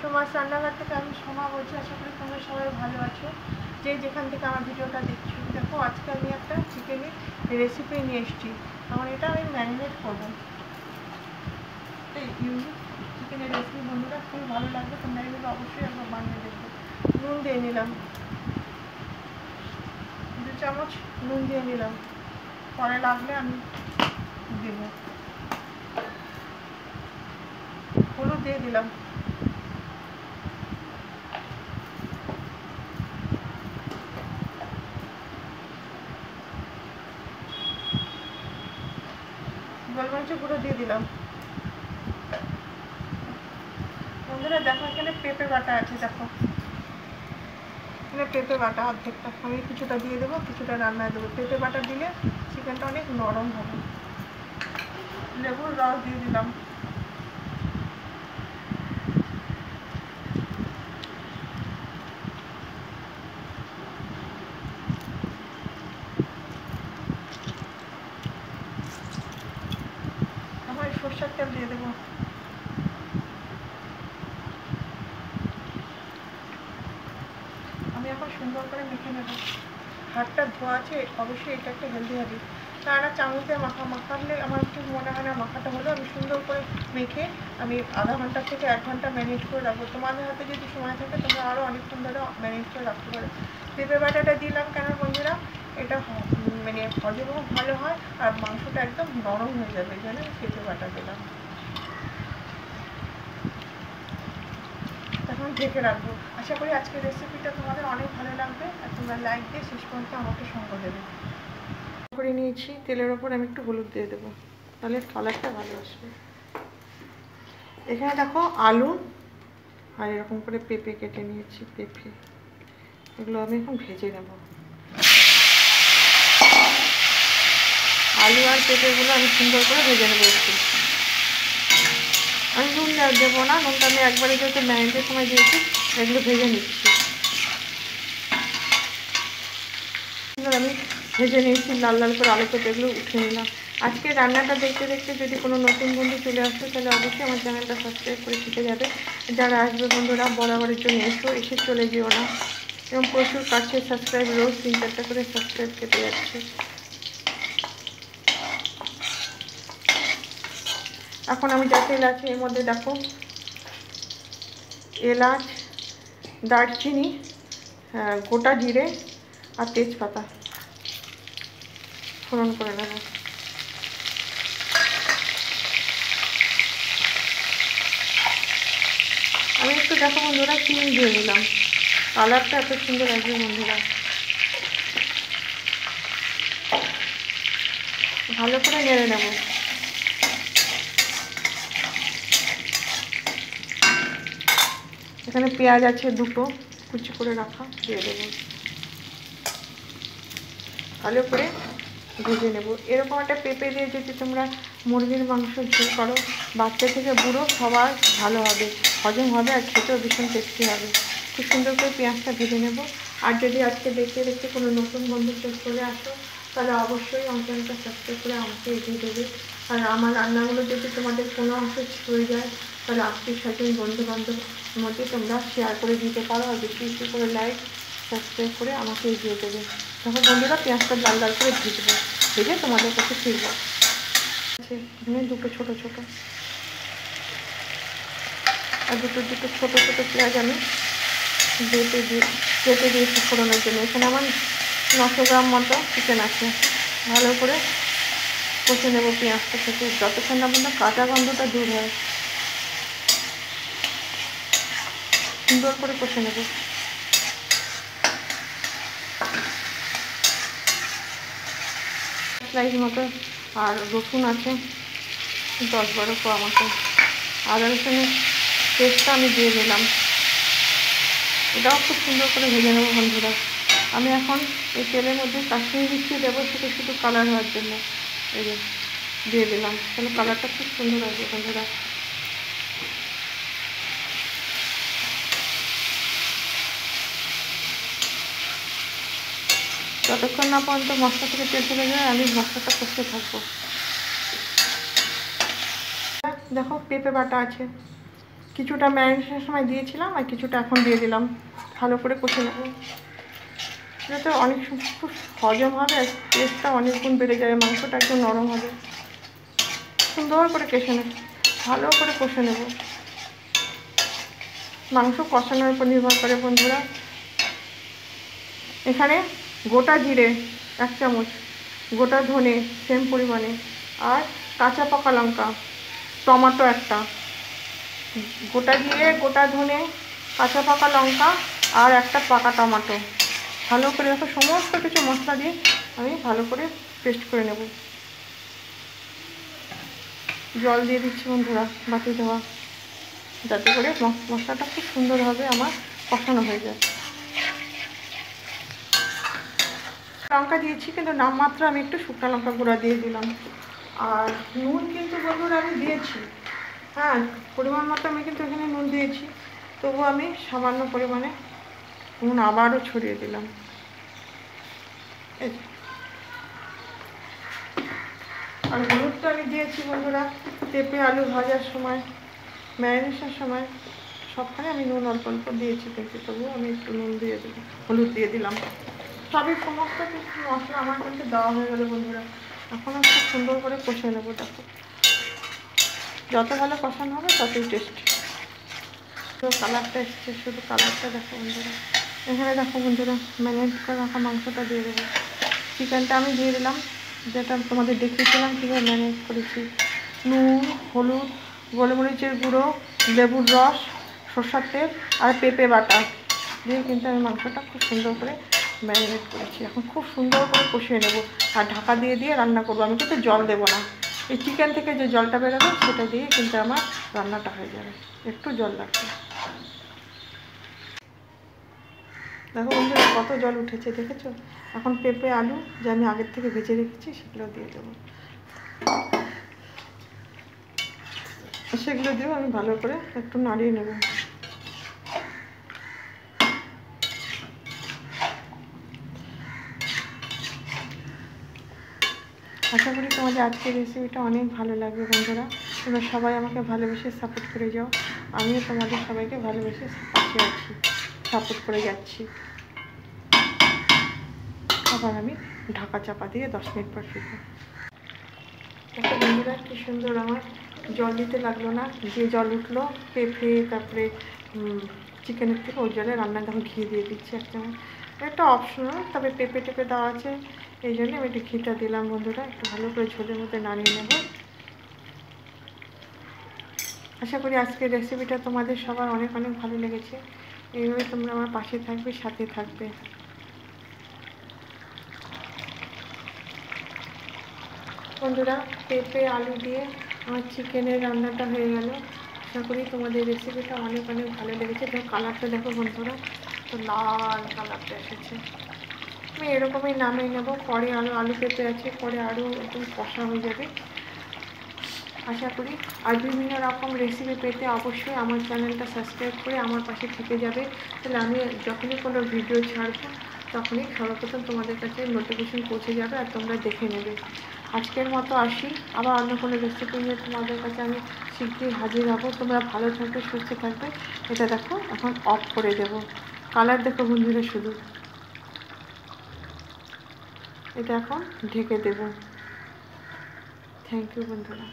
সোমাস রান্নাঘর থেকে আমি সোমা বলছি। আশা করি তোমরা সবাই ভালো আছো, যে যেখান থেকে আমার ভিডিওটা দেখছো। দেখো আজকে আমি একটা চিকেনের রেসিপি নিয়ে এসেছি। আমার এটা আমি ম্যারিনেট করবো। এই ইউনিক চিকেনের রেসিপি বন্ধুরা খুবই ভালো লাগবে, তোমরা এগুলো অবশ্যই একবার বানিয়ে দেখবে। নুন দিয়ে নিলাম, 2 চামচ নুন দিয়ে নিলাম, পরে লাগলে আমি দেবো। হলুদ দিয়ে দিলাম, গোলমরিচের গুঁড়ো দিয়ে দিলাম। বন্ধুরা দেখো এখানে পেঁপে বাটা আছে, দেখো এখানে পেঁপে বাটা অর্ধেকটা, আমি কিছুটা দিয়ে দেবো, কিছুটা রান্নায় দেবো। পেঁপে বাটা দিলে চিকেনটা অনেক নরম হবে। লেবুর রস দিয়ে দিলাম, আমার সরষের তেল দিয়ে দেবো। আমি এখন সুন্দর করে মেখে নেব। হাতটা ধোয়া আছে, অবশ্যই এটা একটা হেলদি হ্যাবিট। তারা চামচ দিয়ে মাখালে আমার একটু মনে হয় না মাখাটা হলো। আমি সুন্দর করে মেখে আমি আধা ঘন্টা থেকে 1 ঘন্টা ম্যারিনেট করে রাখবো। তোমাদের হাতে যদি সময় থাকে তোমরা আরও অনেকক্ষণ ধরে ম্যারিনেট করে রাখতে পারো। পেঁপে বাটাটা দিলাম কেন বন্ধুরা, এটা মানে হজমও ভালো হয় আর মাংসটা একদম নরম হয়ে যাবে, এই জন্য পেঁপে বাটা দিলাম। এখন ঢেকে রাখবো। আশা করি আজকের রেসিপিটা তোমাদের অনেক ভালো লাগবে আর তোমরা লাইক দিয়ে শেষ পর্যন্ত আমাকে সঙ্গ দেবে। করে নিয়েছি, তেলের ওপর আমি একটু হলুদ দিয়ে দেবো, তাহলে কালারটা ভালো আসবে। এখানে দেখো আলু আর এরকম করে পেঁপে কেটে নিয়েছি, পেঁপে এগুলো আমি এখন ভেজে নেব। আলু আর পেঁপেগুলো আমি সুন্দর করে ভেজে নেবো একটু। আমি নুন দেবো না, নুনটা আমি একবারে যেহেতু ম্যারিনেটের সময় দিয়েছি, এগুলো ভেজে নিচ্ছি। আমি ভেজে নিয়েছি লাল লাল করে আলু পেঁপে, এগুলো উঠে নিলাম। আজকে রান্নাটা দেখতে দেখতে যদি কোনো নতুন বন্ধু চলে আসতো তাহলে অবশ্যই আমার চ্যানেলটা সাবস্ক্রাইব করে শিখে যাবে। যারা আসবে বন্ধুরা বরাবরের জন্য এসে চলে যেও না। এবং প্রচুর কাছে সাবস্ক্রাইব, রোজ 3-4টা করে সাবস্ক্রাইব কেটে যাচ্ছে। এখন আমি যা তেল আছে এর মধ্যে দেখো এলাচ, দারচিনি, গোটা জিরে আর তেজপাতা ফোড়ন করে নেব। আমি একটু দেখো বন্ধুরা চিনি দিয়ে দিলাম, কালারটা এত সুন্দর আসবে বন্ধুরা। ভালো করে নেড়ে নেব। এখানে পেঁয়াজ আছে 2টো কুচি করে রাখা, দিয়ে দেবো। ভালো করে ভেজে নেব। এরকম একটা পেঁপে দিয়ে যদি তোমরা মুরগির মাংস ঝোল করো, বাচ্চা থেকে বুড়ো সবার ভালো হবে, হজম হবে আর খেতেও ভীষণ টেস্টি হবে। খুব সুন্দর করে পেঁয়াজটা ভেজে নেব। আর যদি আজকে দেখতে দেখতে কোনো নতুন বন্ধু চলে আসো তাহলে অবশ্যই আমার চ্যানেলটা সাবস্ক্রাইব করে আমাকে এগিয়ে দেবে। আর আমার রান্নাগুলো যদি তোমাদের কোনো অংশ হয়ে যায় তাহলে আত্মীয় স্বজন বন্ধু বান্ধব মধ্যে তোমরা শেয়ার করে দিতে পারো, আর বেশি বেশি করে লাইক সাবস্ক্রাইব করে আমাকে এগিয়ে দেবে। তখন বন্ধুরা পেঁয়াজটা লাল লাল করে ভেজবো, ভেজে তোমাদের কাছে ফিরবো। এখানে 2টো ছোটো ছোটো আর দুটো ছোটো ছোটো পেঁয়াজ আমি কেটে দিয়েছি ফোড়নের জন্য। এখানে আমার 900 গ্রাম মতো চিকেন আছে। ভালো করে কষে নেবো পেঁয়াজটা থেকে, যতক্ষণ না পর্যন্ত কাঁচা গন্ধটা দূর হয়। সুন্দর করে কষে নেব। স্লাইস মতো আর রসুন আছে 10-12 কোয়া মতো। আদা রসুনের পেস্টটা আমি দিয়ে দিলাম, এটাও খুব সুন্দর করে ভেজে নেবো বন্ধুরা। আমি এখন এই তেলের মধ্যে কাশ্মীরি মিষ্টি দেবো শুধু কালার হওয়ার জন্য, এই যে দিয়ে দিলাম, তাহলে কালারটা খুব সুন্দর আসবে বন্ধুরা। যতক্ষণ না পর্যন্ত মশলা থেকে তেল চলে যায় আমি মশলাটা কষতে থাকবো। দেখো পেঁপে বাটা আছে, কিছুটা ম্যারিনেশনের সময় দিয়েছিলাম আর কিছুটা এখন দিয়ে দিলাম। ভালো করে কষে নেব, যাতে অনেক খুব হজম হবে আর টেস্টটা অনেক গুণ বেড়ে যাবে, মাংসটা একদম নরম হবে। সুন্দর করে কষে নেব, ভালো করে কষে নেব। মাংস কষানোর উপর নির্ভর করে বন্ধুরা। এখানে গোটা জিরে 1 চামচ, গোটা ধনে সেম পরিমাণে, আর কাঁচা পাকা লঙ্কা, টমেটো একটা, গোটা জিরে, গোটা ধনে, কাঁচা পাকা লঙ্কা আর একটা পাকা টমেটো। ভালো করে দেখো সমস্ত কিছু মশলা দিয়ে আমি ভালো করে পেস্ট করে নেব। জল দিয়ে দিচ্ছি বন্ধুরা বাটি দেওয়া, যাতে করে মশলাটা খুব সুন্দরভাবে আমার কষানো হয়ে যায়। লঙ্কা দিয়েছি, কিন্তু নামমাত্র আমি একটু শুকনো লঙ্কা গুঁড়া দিয়ে দিলাম। আর নুন কিন্তু বন্ধুরা আমি দিয়েছি, হ্যাঁ পরিমাণ মতো আমি কিন্তু এখানে নুন দিয়েছি, তবু আমি সামান্য পরিমাণে নুন আবারও ছড়িয়ে দিলাম। আর হলুদটা আমি দিয়েছি বন্ধুরা পেঁপে আলু ভাজার সময়, ম্যারিনেশনের সময় সবখানে আমি নুন অল্প অল্প দিয়েছি, কিন্তু তবুও আমি একটু নুন দিয়ে দিলাম, হলুদ দিয়ে দিলাম। সবই সমস্ত কিছু মশলা আমার কিন্তু দেওয়া হয়ে গেলো বন্ধুরা। এখন খুব সুন্দর করে কষে নেবো। দেখো যত ভালো কষানো হবে ততই টেস্ট। তো কালারটা এসছে, শুধু কালারটা দেখো বন্ধুরা। এখানে দেখো বন্ধুরা ম্যারিনেট করে রাখা মাংসটা দিয়ে দেবো। চিকেনটা আমি দিয়ে দিলাম, যেটা তোমাদের দেখিয়েছিলাম কীভাবে ম্যারিনেট করেছি। নুন, হলুদ, গোলমরিচের গুঁড়ো, লেবুর রস, সরষের তেল আর পেঁপে বাটা দিয়ে কিন্তু আমি মাংসটা খুব সুন্দর করে ম্যারিনেট করেছি। এখন খুব সুন্দর করে কষিয়ে নেব আর ঢাকা দিয়ে দিয়ে রান্না করবো। আমি কিন্তু জল দেবো না, এই চিকেন থেকে যে জলটা বেরোবে সেটা দিয়ে কিন্তু আমার রান্নাটা হয়ে যাবে, একটু জল লাগবে। দেখো বন্ধুরা কত জল উঠেছে, দেখেছো? এখন পেঁপে আলু যে আমি আগের থেকে ভেজে রেখেছি সেগুলো দিয়ে দেবো। সেগুলো দিয়েও আমি ভালো করে একটু নাড়িয়ে নেব। আশা করি তোমাদের আজকের রেসিপিটা অনেক ভালো লাগবে বন্ধুরা। তোমরা সবাই আমাকে ভালোবেসে সাপোর্ট করে যাও, আমিও তোমাদের সবাইকে ভালোবেসে পাশে আছি, সাপোর্ট করে যাচ্ছি। আবার আমি ঢাকা চাপা দিয়ে 10 মিনিট পর ফিরবো। দেখো বন্ধুরা কী সুন্দর আমার জল দিতে লাগলো না, যে জল উঠলো পেঁপে তারপরে চিকেনের থেকে ওই জলে রান্না যখন ঘি দিয়ে দিচ্ছি 1 চামচ। এটা অপশনাল, তবে পেঁপে টেপে দেওয়া আছে এই জন্য আমি একটু ঘিটা দিলাম বন্ধুরা। একটু ভালো করে ঝোলের মধ্যে নাড়িয়ে নেব। আশা করি আজকের রেসিপিটা তোমাদের সবার অনেক অনেক ভালো লেগেছে। এইভাবে তোমরা আমার পাশে থাকবে, সাথে থাকবে। বন্ধুরা পেঁপে আলু দিয়ে আমার চিকেনের রান্নাটা হয়ে গেল। আশা করি তোমাদের রেসিপিটা অনেক অনেক ভালো লেগেছে। দেখো কালারটা দেখো বন্ধুরা, তো লাল কালারটা এসেছে। আমি এরকমই নামিয়ে নেব, পরে আলু পেঁপে আছে, পরে আরও একদম কষা হয়ে যাবে আশা করি। আর বিভিন্ন রকম রেসিপি পেতে অবশ্যই আমার চ্যানেলটা সাবস্ক্রাইব করে আমার পাশে থেকে যাবে, তাহলে আমি যখনই কোনো ভিডিও ছাড়বো তখনই সর্বপ্রথম তোমাদের কাছে নোটিফিকেশন পৌঁছে যাবে আর তোমরা দেখে নেবে। আজকের মতো আসি, আবার অন্য কোনো রেসিপি নিয়ে তোমাদের কাছে আমি শীঘ্রই হাজির হব। তোমরা ভালো থাকবে, সুস্থ থাকবে। এটা দেখো এখন অফ করে দেব। কালার দেখো বন্ধুরা, শুধু এটা এখন ঢেকে দেব। থ্যাংক ইউ বন্ধুরা।